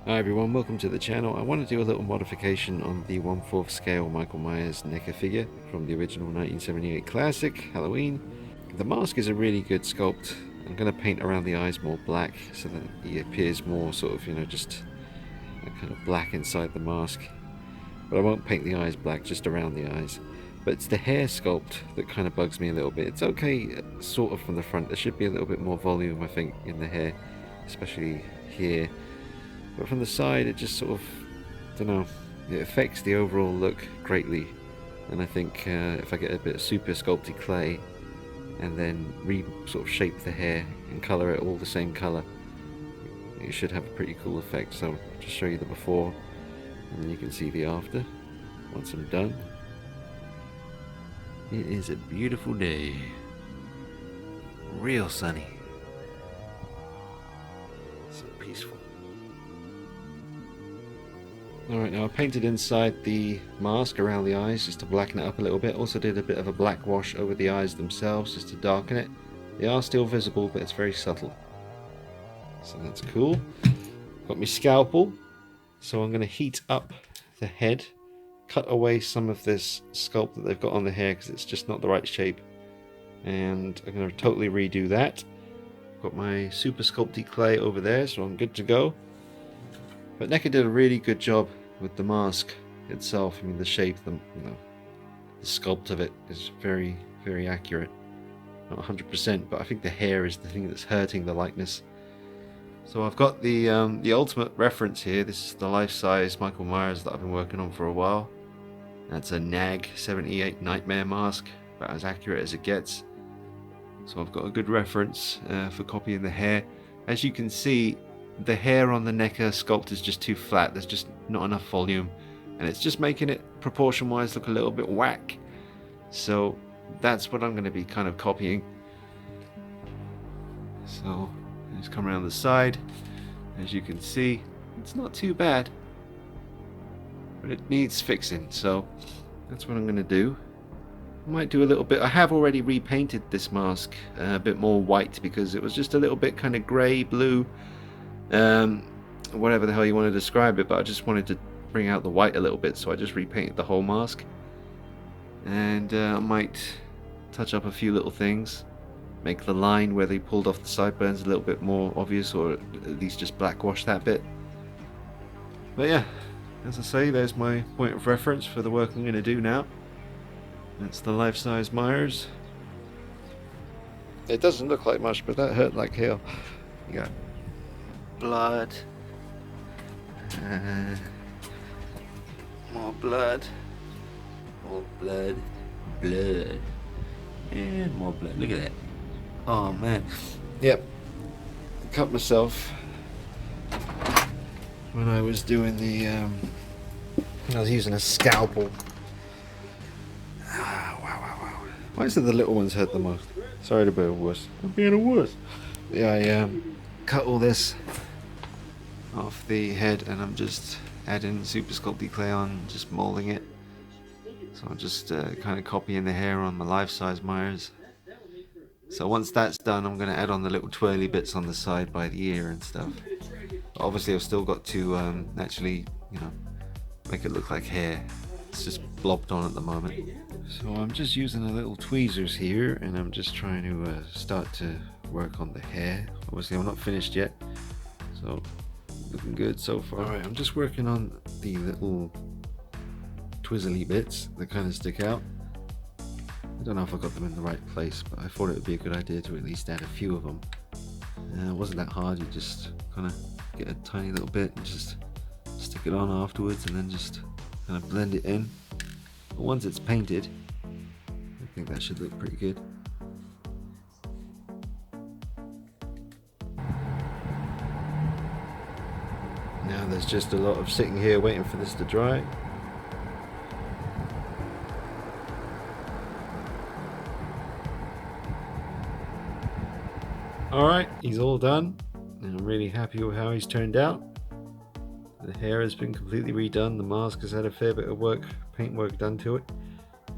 Hi everyone, welcome to the channel. I want to do a little modification on the 1/4 scale Michael Myers Neca figure from the original 1978 classic Halloween. The mask is a really good sculpt. I'm going to paint around the eyes more black so that he appears more sort of, just kind of black inside the mask. But I won't paint the eyes black, just around the eyes. But it's the hair sculpt that kind of bugs me a little bit. It's okay sort of from the front. There should be a little bit more volume, I think, in the hair, especially here. But from the side, it just sort of, don't know, it affects the overall look greatly. And I think if I get a bit of super sculpty clay and then sort of shape the hair and colour it all the same colour, it should have a pretty cool effect. So I'll just show you the before and then you can see the after once I'm done. It is a beautiful day. Real sunny. So peaceful. Alright, now I painted inside the mask around the eyes just to blacken it up a little bit. Also did a bit of a black wash over the eyes themselves just to darken it. They are still visible, but it's very subtle. So that's cool. Got my scalpel. So I'm going to heat up the head. Cut away some of this sculpt that they've got on the hair because it's just not the right shape. And I'm going to totally redo that. Got my super sculpty clay over there, so I'm good to go. But Neca did a really good job with the mask itself. I mean, the shape, the sculpt of it is very, very accurate. Not 100%, but I think the hair is the thing that's hurting the likeness. So I've got the ultimate reference here. This is the life-size Michael Myers that I've been working on for a while. That's a NAG 78 Nightmare mask, about as accurate as it gets. So I've got a good reference for copying the hair. As you can see, the hair on the Neca sculpt is just too flat. There's just not enough volume, and it's just making it proportion-wise look a little bit whack. So that's what I'm going to be kind of copying. So just come around the side. As you can see, it's not too bad, but it needs fixing. So that's what I'm going to do. I might do a little bit. I have already repainted this mask a bit more white because it was just a little bit kind of grey, blue, whatever the hell you want to describe it, but I just wanted to bring out the white a little bit, so I just repainted the whole mask. And I might touch up a few little things, make the line where they pulled off the sideburns a little bit more obvious, or at least just blackwash that bit. But yeah, as I say, there's my point of reference for the work I'm going to do now. That's the life-size Myers. It doesn't look like much, but that hurt like hell. You got blood, more blood, more blood, blood, and more blood. Look at that. Oh man. Yep. I cut myself when I was doing the I was using a scalpel. Wow. Why is it the little ones hurt the most? Sorry to be a wuss. I'm being a wuss. Yeah, I cut all this off the head and I'm just adding super sculpty clay on, just molding it. So I'm just kind of copying the hair on my life-size Myers. So once that's done, I'm going to add on the little twirly bits on the side by the ear and stuff. But obviously I've still got to actually, make it look like hair. It's just blobbed on at the moment. So I'm just using the little tweezers here and I'm just trying to start to work on the hair. Obviously I'm not finished yet, so looking good so far. Alright, I'm just working on the little twizzly bits that kind of stick out. I don't know if I got them in the right place, but I thought it would be a good idea to at least add a few of them. It wasn't that hard. You just kind of get a tiny little bit and just stick it on afterwards and then just kind of blend it in. But once it's painted, I think that should look pretty good. Now there's just a lot of sitting here waiting for this to dry. Alright, he's all done, and I'm really happy with how he's turned out. The hair has been completely redone, the mask has had a fair bit of work, paint work done to it.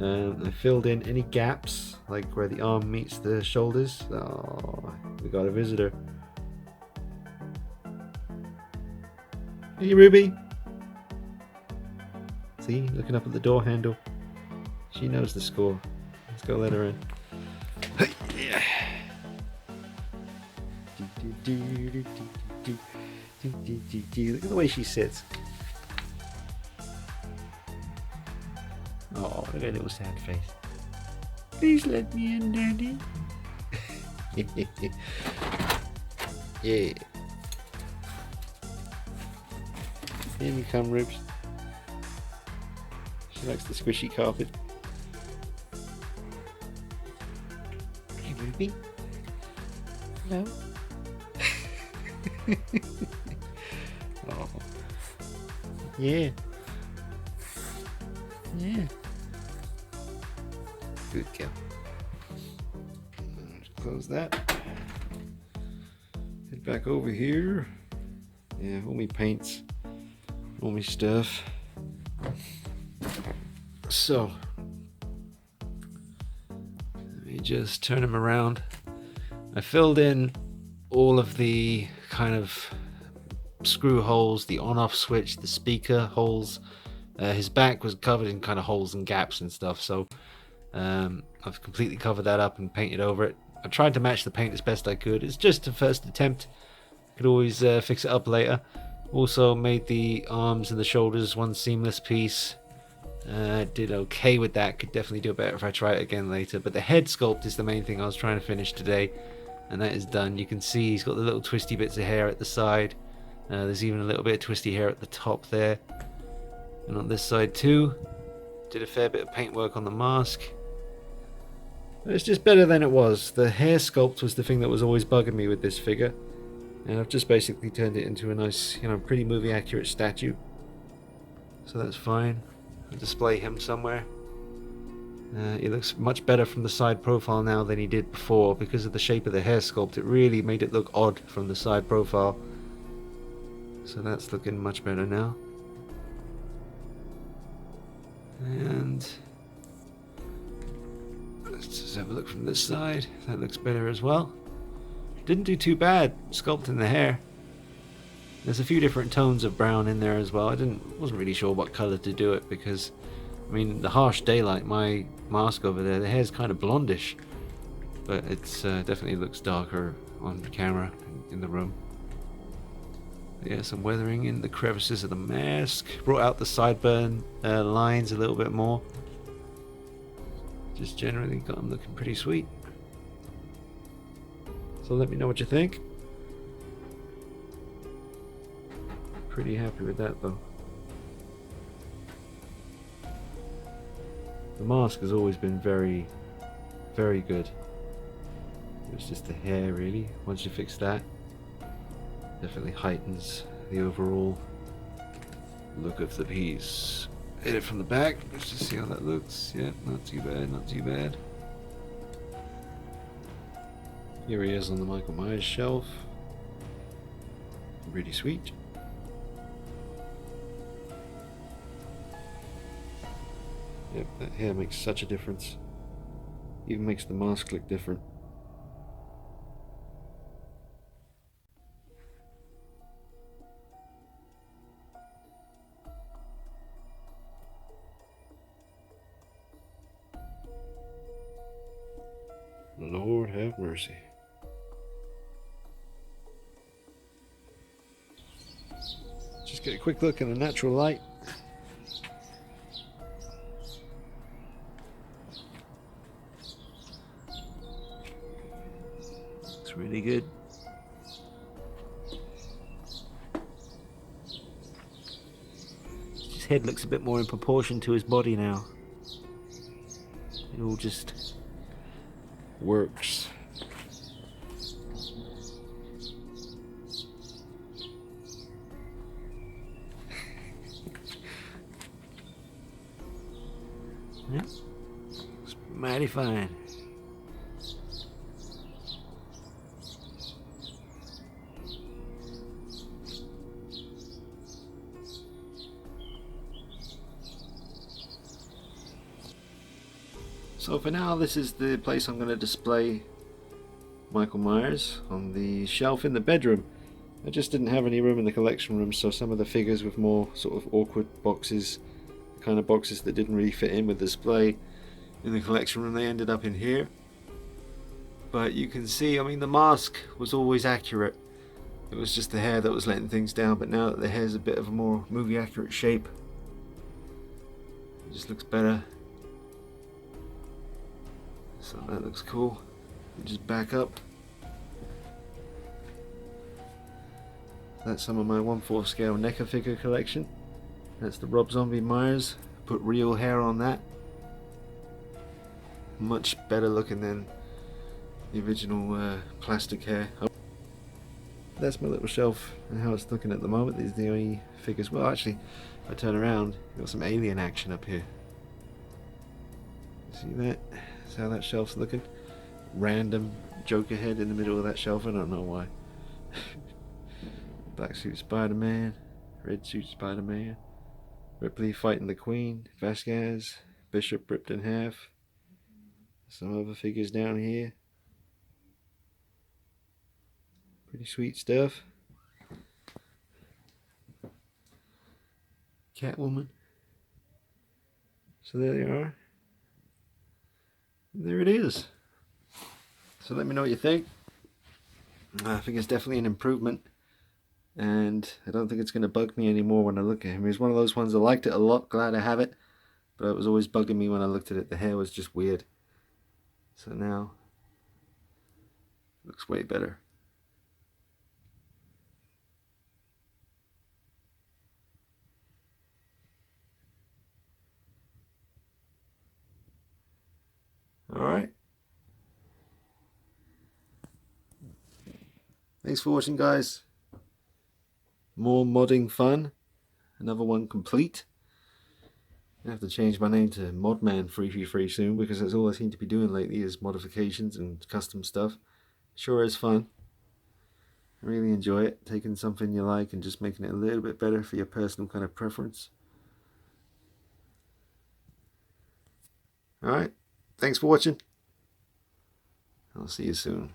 I filled in any gaps, like where the arm meets the shoulders. Oh, we got a visitor. Hey, Ruby. See, looking up at the door handle. She knows the score. Let's go let her in. Yeah. Look at the way she sits. Oh, look at her little sad face. Please let me in, Daddy. Yeah. Here you come, Ribs. She likes the squishy carpet. Hey, Ruby. Hello. Oh. Yeah. Yeah. Good girl. Let's close that. Head back over here. Yeah, all me paints. All my stuff. So, let me just turn him around. I filled in all of the kind of screw holes, the on-off switch, the speaker holes. His back was covered in kind of holes and gaps and stuff, so I've completely covered that up and painted over it. I tried to match the paint as best I could. It's just a first attempt. Could always fix it up later. Also made the arms and the shoulders one seamless piece. Did okay with that. Could definitely do better if I try it again later. But the head sculpt is the main thing I was trying to finish today. And that is done. You can see he's got the little twisty bits of hair at the side. There's even a little bit of twisty hair at the top there. And on this side too. Did a fair bit of paint work on the mask. It's just better than it was. The hair sculpt was the thing that was always bugging me with this figure. And I've just basically turned it into a nice, pretty movie accurate statue. So that's fine. I'll display him somewhere. He looks much better from the side profile now than he did before. Because of the shape of the hair sculpt, it really made it look odd from the side profile. So that's looking much better now. And let's just have a look from this side. That looks better as well. Didn't do too bad sculpting the hair. There's a few different tones of brown in there as well. I wasn't really sure what color to do it because, the harsh daylight, my mask over there, the hair's kind of blondish, but it's definitely looks darker on camera in the room. Yeah, some weathering in the crevices of the mask. Brought out the sideburn lines a little bit more. Just generally got them looking pretty sweet. So let me know what you think. Pretty happy with that though. The mask has always been very, very good. It's just the hair really. Once you fix that, definitely heightens the overall look of the piece. Hit it from the back. Let's just see how that looks. Yeah, not too bad, not too bad. Here he is on the Michael Myers shelf. Really sweet. Yep, that hair makes such a difference. Even makes the mask look different. Lord have mercy. Just get a quick look in the natural light. It's really good. His head looks a bit more in proportion to his body now. It all just works. Yeah, it's mighty fine. So for now, this is the place I'm going to display Michael Myers, on the shelf in the bedroom. I just didn't have any room in the collection room, so some of the figures with more sort of awkward boxes, kind of boxes that didn't really fit in with the display in the collection room, they ended up in here. But you can see, I mean, the mask was always accurate. It was just the hair that was letting things down, but now that the hair's a bit of a more movie accurate shape, it just looks better. So that looks cool. You just back up. That's some of my 1/4 scale Neca figure collection. That's the Rob Zombie Myers. Put real hair on that. Much better looking than the original plastic hair. That's my little shelf and how it's looking at the moment. These are the only figures. Well, actually, if I turn around, you've got some alien action up here. See that? That's how that shelf's looking. Random Joker head in the middle of that shelf. I don't know why. Black suit Spider-Man, red suit Spider-Man, Ripley fighting the Queen, Vasquez, Bishop ripped in half. Some other figures down here. Pretty sweet stuff. Catwoman. So there they are. There it is. So let me know what you think. I think it's definitely an improvement. And I don't think it's going to bug me anymore when I look at him. He's one of those ones I liked it a lot, glad I have it. But it was always bugging me when I looked at it. The hair was just weird. So now, it looks way better. Alright. Thanks for watching, guys. More modding fun. Another one complete. I have to change my name to Modman333 soon, because that's all I seem to be doing lately is modifications and custom stuff. Sure is fun. I really enjoy it, taking something you like and just making it a little bit better for your personal kind of preference. Alright, thanks for watching. I'll see you soon.